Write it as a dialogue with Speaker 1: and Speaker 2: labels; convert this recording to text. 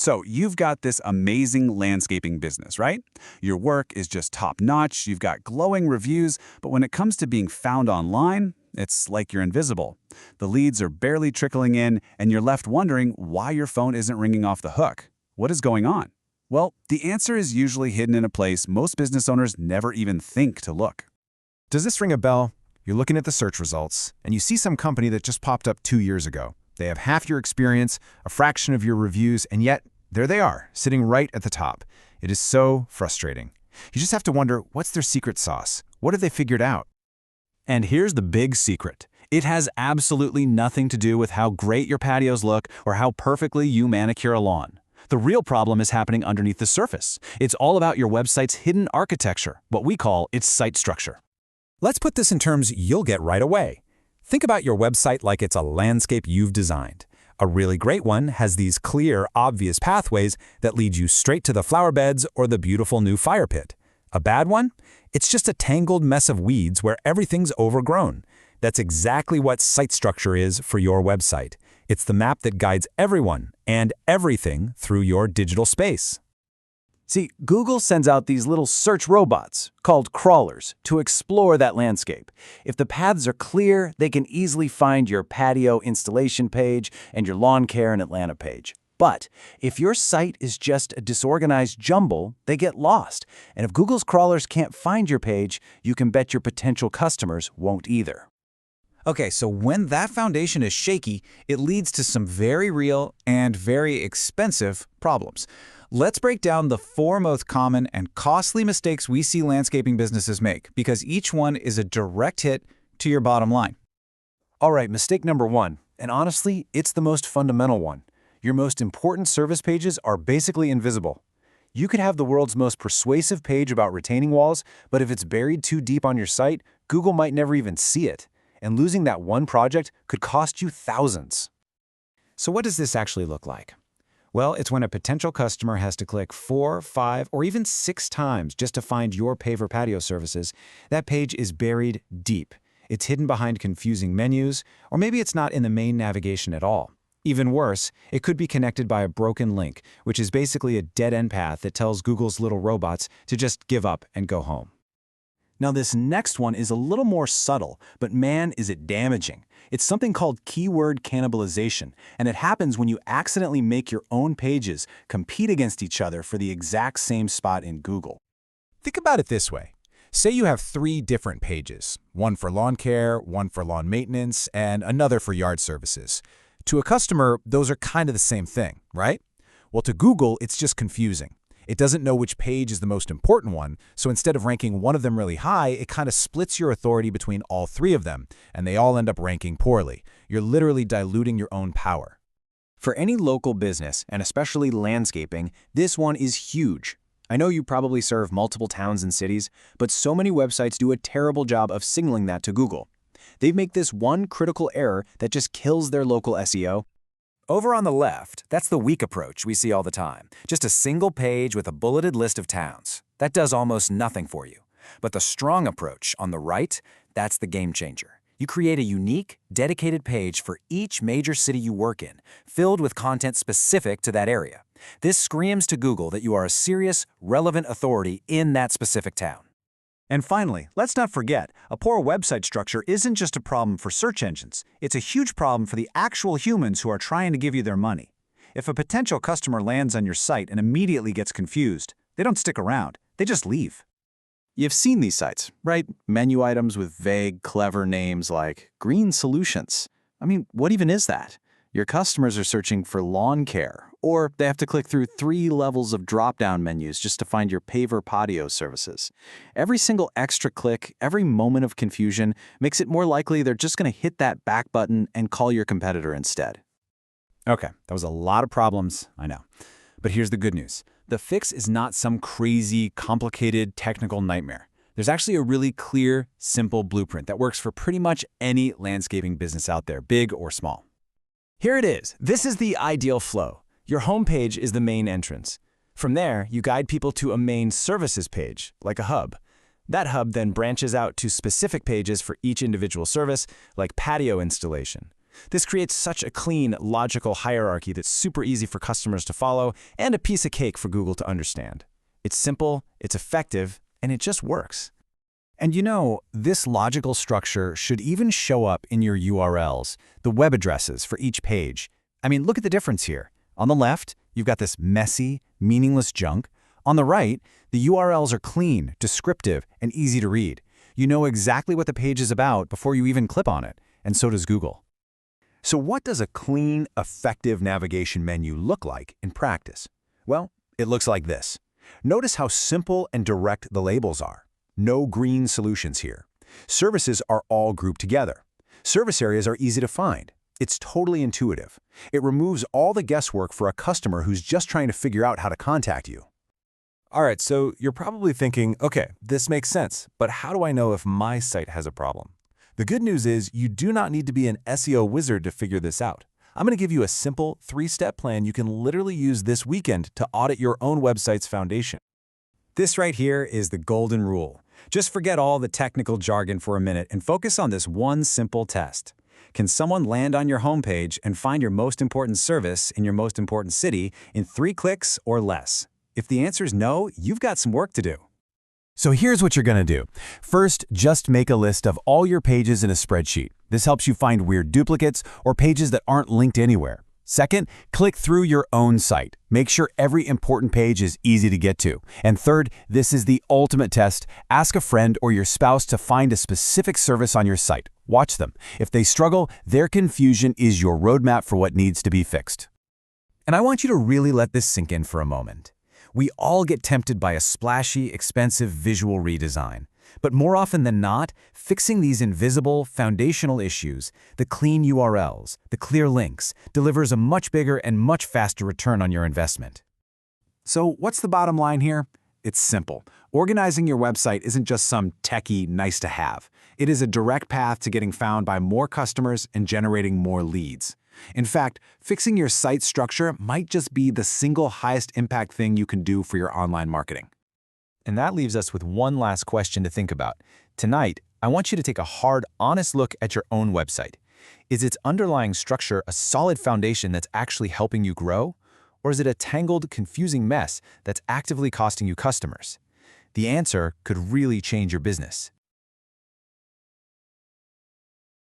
Speaker 1: So you've got this amazing landscaping business, right? Your work is just top-notch, you've got glowing reviews, but when it comes to being found online, it's like you're invisible. The leads are barely trickling in, and you're left wondering why your phone isn't ringing off the hook. What is going on? Well, the answer is usually hidden in a place most business owners never even think to look.
Speaker 2: Does this ring a bell? You're looking at the search results, and you see some company that just popped up 2 years ago. They have half your experience, a fraction of your reviews, and yet there they are, sitting right at the top. It is so frustrating. You just have to wonder, what's their secret sauce? What have they figured out?
Speaker 3: And here's the big secret. It has absolutely nothing to do with how great your patios look or how perfectly you manicure a lawn. The real problem is happening underneath the surface. It's all about your website's hidden architecture, what we call its site structure.
Speaker 4: Let's put this in terms you'll get right away. Think about your website like it's a landscape you've designed. A really great one has these clear, obvious pathways that lead you straight to the flower beds or the beautiful new fire pit. A bad one? It's just a tangled mess of weeds where everything's overgrown. That's exactly what site structure is for your website. It's the map that guides everyone and everything through your digital space.
Speaker 3: See, Google sends out these little search robots, called crawlers, to explore that landscape. If the paths are clear, they can easily find your patio installation page and your lawn care and Atlanta page. But if your site is just a disorganized jumble, they get lost. And if Google's crawlers can't find your page, you can bet your potential customers won't either.
Speaker 5: Okay, so when that foundation is shaky, it leads to some very real and very expensive problems. Let's break down the 4 most common and costly mistakes we see landscaping businesses make, because each one is a direct hit to your bottom line.
Speaker 3: All right, mistake number 1, and honestly, it's the most fundamental one. Your most important service pages are basically invisible. You could have the world's most persuasive page about retaining walls, but if it's buried too deep on your site, Google might never even see it. And losing that one project could cost you thousands.
Speaker 5: So what does this actually look like? Well, it's when a potential customer has to click 4, 5, or even 6 times just to find your paver patio services. That page is buried deep. It's hidden behind confusing menus, or maybe it's not in the main navigation at all. Even worse, it could be connected by a broken link, which is basically a dead-end path that tells Google's little robots to just give up and go home.
Speaker 3: Now this next one is a little more subtle, but man, is it damaging. It's something called keyword cannibalization, and it happens when you accidentally make your own pages compete against each other for the exact same spot in Google.
Speaker 4: Think about it this way. Say you have 3 different pages, one for lawn care, one for lawn maintenance, and another for yard services. To a customer, those are kind of the same thing, right? Well, to Google, it's just confusing. It doesn't know which page is the most important one, so instead of ranking one of them really high, it kind of splits your authority between all 3 of them, and they all end up ranking poorly. You're literally diluting your own power.
Speaker 3: For any local business, and especially landscaping, this one is huge. I know you probably serve multiple towns and cities, but so many websites do a terrible job of signaling that to Google. They make this one critical error that just kills their local SEO. Over on the left, that's the weak approach we see all the time. Just a single page with a bulleted list of towns. That does almost nothing for you. But the strong approach on the right, that's the game changer. You create a unique, dedicated page for each major city you work in, filled with content specific to that area. This screams to Google that you are a serious, relevant authority in that specific town. And finally, let's not forget, a poor website structure isn't just a problem for search engines. It's a huge problem for the actual humans who are trying to give you their money. If a potential customer lands on your site and immediately gets confused, they don't stick around, they just leave. You've seen these sites, right? Menu items with vague, clever names like Green Solutions. I mean, what even is that? Your customers are searching for lawn care, or they have to click through 3 levels of drop-down menus just to find your paver patio services. Every single extra click, every moment of confusion makes it more likely they're just going to hit that back button and call your competitor instead.
Speaker 1: Okay, that was a lot of problems, I know. But here's the good news. The fix is not some crazy, complicated, technical nightmare. There's actually a really clear, simple blueprint that works for pretty much any landscaping business out there, big or small. Here it is. This is the ideal flow. Your homepage is the main entrance. From there, you guide people to a main services page, like a hub. That hub then branches out to specific pages for each individual service, like patio installation.
Speaker 3: This creates such a clean, logical hierarchy that's super easy for customers to follow and a piece of cake for Google to understand. It's simple, it's effective, and it just works.
Speaker 5: And you know, this logical structure should even show up in your URLs, the web addresses for each page. I mean, look at the difference here. On the left, you've got this messy, meaningless junk. On the right, the URLs are clean, descriptive, and easy to read. You know exactly what the page is about before you even click on it, and so does Google.
Speaker 2: So what does a clean, effective navigation menu look like in practice? Well, it looks like this. Notice how simple and direct the labels are. No green solutions here. Services are all grouped together. Service areas are easy to find. It's totally intuitive. It removes all the guesswork for a customer who's just trying to figure out how to contact you.
Speaker 6: All right, so you're probably thinking, okay, this makes sense, but how do I know if my site has a problem? The good news is you do not need to be an SEO wizard to figure this out. I'm going to give you a simple 3-step plan you can literally use this weekend to audit your own website's foundation.
Speaker 5: This right here is the golden rule. Just forget all the technical jargon for a minute and focus on this one simple test. Can someone land on your homepage and find your most important service in your most important city in 3 clicks or less? If the answer is no, you've got some work to do.
Speaker 2: So here's what you're going to do. First, just make a list of all your pages in a spreadsheet. This helps you find weird duplicates or pages that aren't linked anywhere. Second, click through your own site. Make sure every important page is easy to get to. And third, this is the ultimate test. Ask a friend or your spouse to find a specific service on your site. Watch them. If they struggle, their confusion is your roadmap for what needs to be fixed.
Speaker 5: And I want you to really let this sink in for a moment. We all get tempted by a splashy, expensive visual redesign. But more often than not, fixing these invisible, foundational issues, the clean URLs, the clear links, delivers a much bigger and much faster return on your investment.
Speaker 3: So what's the bottom line here? It's simple. Organizing your website isn't just some techie nice-to-have. It is a direct path to getting found by more customers and generating more leads. In fact, fixing your site structure might just be the single highest impact thing you can do for your online marketing.
Speaker 5: And that leaves us with one last question to think about. Tonight, I want you to take a hard, honest look at your own website. Is its underlying structure a solid foundation that's actually helping you grow? Or is it a tangled, confusing mess that's actively costing you customers? The answer could really change your business.